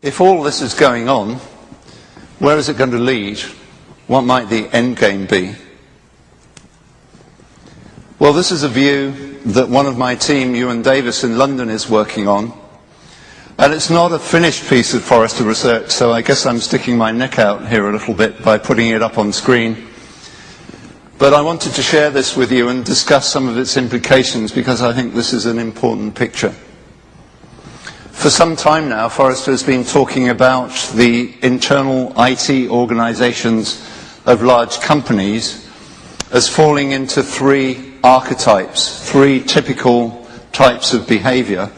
If all this is going on, where is it going to lead? What might the end game be? Well, this is a view that one of my team, Ewan Davis in London, is working on. And it's not a finished piece of Forrester Research, so I guess I'm sticking my neck out here a little bit by putting it up on screen. But I wanted to share this with you and discuss some of its implications because I think this is an important picture. For some time now, Forrester has been talking about the internal IT organizations of large companies as falling into three archetypes, three typical types of behavior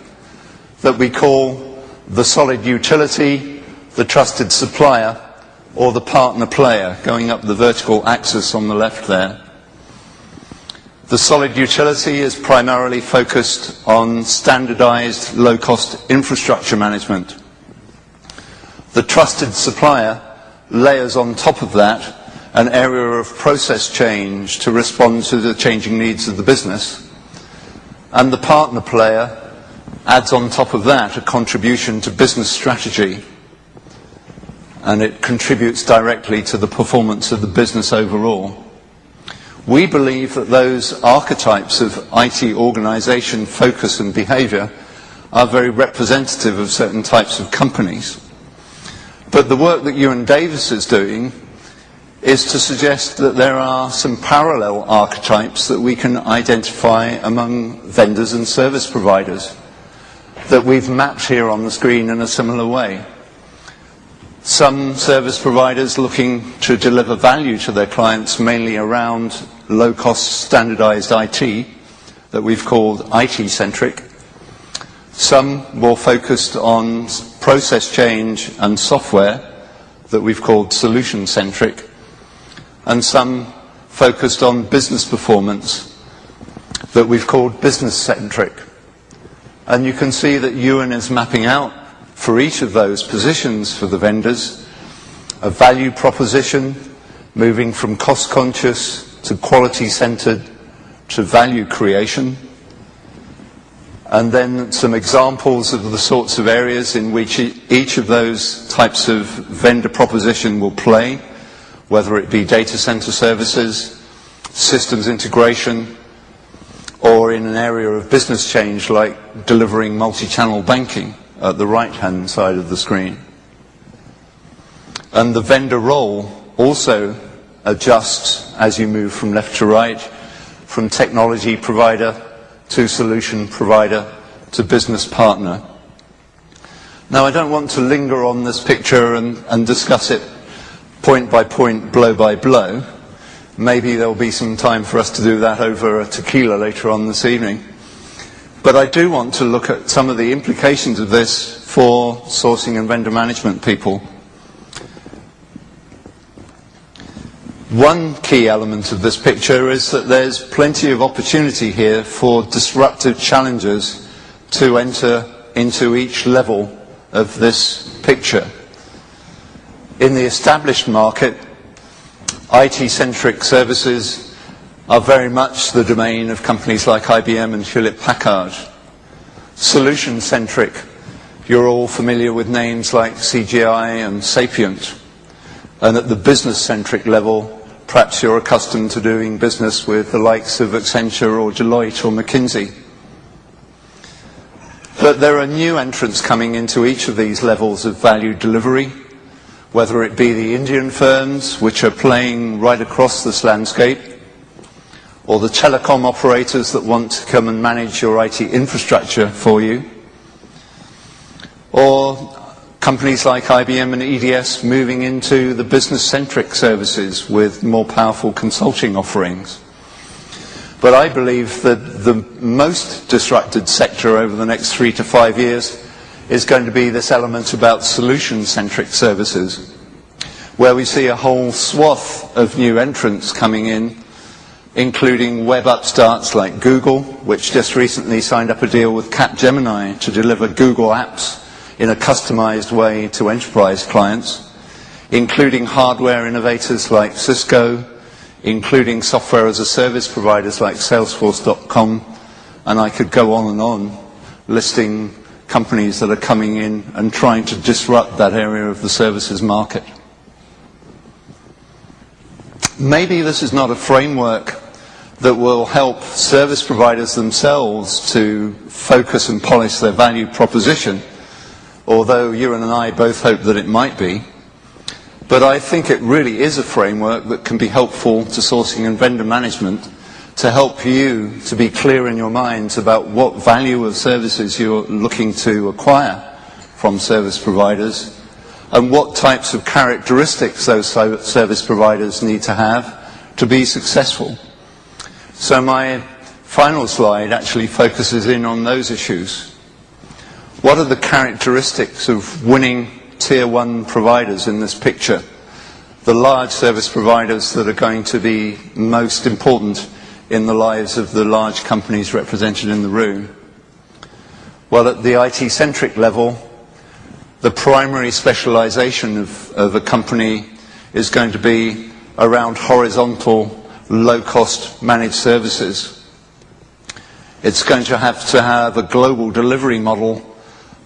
that we call the solid utility, the trusted supplier, or the partner player, going up the vertical axis on the left there. The solid utility is primarily focused on standardized low-cost infrastructure management. The trusted supplier layers on top of that an area of process change to respond to the changing needs of the business. And the partner player adds on top of that a contribution to business strategy, and it contributes directly to the performance of the business overall. We believe that those archetypes of IT organization focus and behavior are very representative of certain types of companies. But the work that Ewan Davis is doing is to suggest that there are some parallel archetypes that we can identify among vendors and service providers that we've mapped here on the screen in a similar way. Some service providers looking to deliver value to their clients mainly around low-cost standardized IT that we've called IT-centric. Some more focused on process change and software that we've called solution-centric. And some focused on business performance that we've called business-centric. And you can see that Ewan is mapping out for each of those positions for the vendors a value proposition moving from cost-conscious to quality-centered to value creation. And then some examples of the sorts of areas in which each of those types of vendor proposition will play, whether it be data center services, systems integration, or in an area of business change like delivering multi-channel banking at the right-hand side of the screen. And the vendor role also adjusts as you move from left to right, from technology provider to solution provider to business partner. Now, I don't want to linger on this picture and discuss it point by point, blow by blow. Maybe there'll be some time for us to do that over a tequila later on this evening. But I do want to look at some of the implications of this for sourcing and vendor management people. One key element of this picture is that there's plenty of opportunity here for disruptive challengers to enter into each level of this picture. In the established market, IT-centric services are very much the domain of companies like IBM and Hewlett-Packard. Solution-centric, you're all familiar with names like CGI and Sapient. And at the business-centric level, perhaps you're accustomed to doing business with the likes of Accenture or Deloitte or McKinsey. But there are new entrants coming into each of these levels of value delivery, whether it be the Indian firms, which are playing right across this landscape, or the telecom operators that want to come and manage your IT infrastructure for you, or companies like IBM and EDS moving into the business-centric services with more powerful consulting offerings. But I believe that the most disrupted sector over the next 3 to 5 years is going to be this element about solution-centric services, where we see a whole swath of new entrants coming in, including web upstarts like Google, which just recently signed up a deal with Capgemini to deliver Google apps in a customized way to enterprise clients, including hardware innovators like Cisco, including software as a service providers like Salesforce.com, and I could go on and on listing companies that are coming in and trying to disrupt that area of the services market. Maybe this is not a framework that will help service providers themselves to focus and polish their value proposition, although you and I both hope that it might be. But I think it really is a framework that can be helpful to sourcing and vendor management to help you to be clear in your minds about what value of services you're looking to acquire from service providers and what types of characteristics those service providers need to have to be successful. So my final slide actually focuses in on those issues. What are the characteristics of winning tier one providers in this picture? The large service providers that are going to be most important in the lives of the large companies represented in the room. Well, at the IT-centric level, the primary specialization of a company is going to be around horizontal, low-cost managed services. It's going to have a global delivery model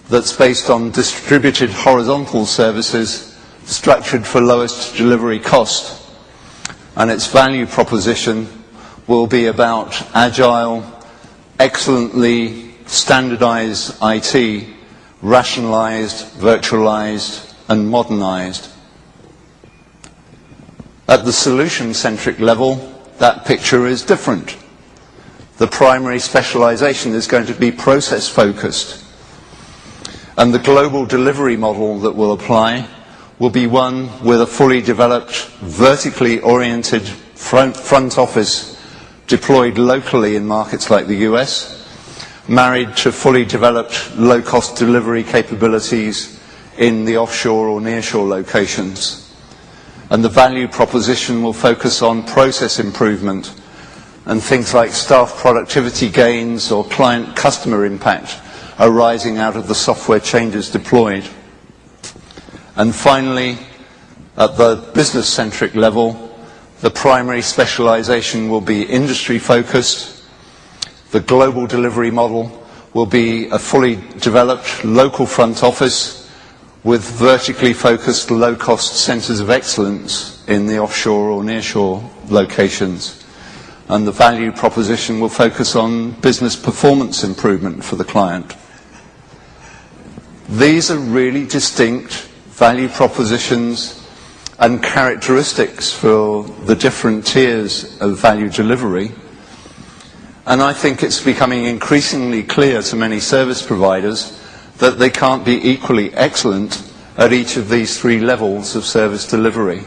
that's based on distributed horizontal services structured for lowest delivery cost. And its value proposition will be about agile, excellently standardized IT, rationalized, virtualized, and modernized. At the solution-centric level, that picture is different. The primary specialization is going to be process-focused. And the global delivery model that will apply will be one with a fully developed, vertically oriented front office deployed locally in markets like the US, married to fully developed low-cost delivery capabilities in the offshore or nearshore locations. And the value proposition will focus on process improvement and things like staff productivity gains or client customer impact arising out of the software changes deployed. And finally, at the business-centric level, the primary specialization will be industry-focused. The global delivery model will be a fully developed local front office with vertically focused low-cost centers of excellence in the offshore or nearshore locations. And the value proposition will focus on business performance improvement for the client. These are really distinct value propositions and characteristics for the different tiers of value delivery. And I think it's becoming increasingly clear to many service providers that they can't be equally excellent at each of these three levels of service delivery.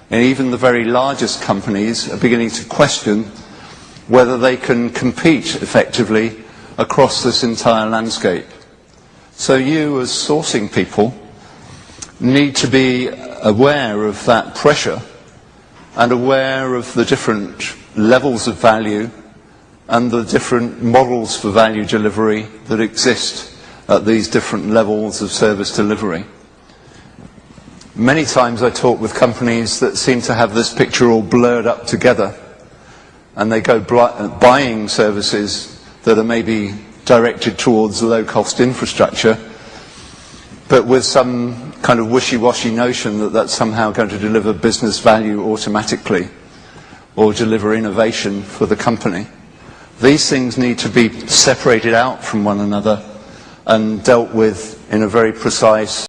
And even the very largest companies are beginning to question whether they can compete effectively across this entire landscape. So you, as sourcing people, need to be aware of that pressure and aware of the different levels of value and the different models for value delivery that exist at these different levels of service delivery. Many times I talk with companies that seem to have this picture all blurred up together, and they go buying services that are maybe directed towards low-cost infrastructure, but with some kind of wishy-washy notion that that's somehow going to deliver business value automatically or deliver innovation for the company. These things need to be separated out from one another and dealt with in a very precise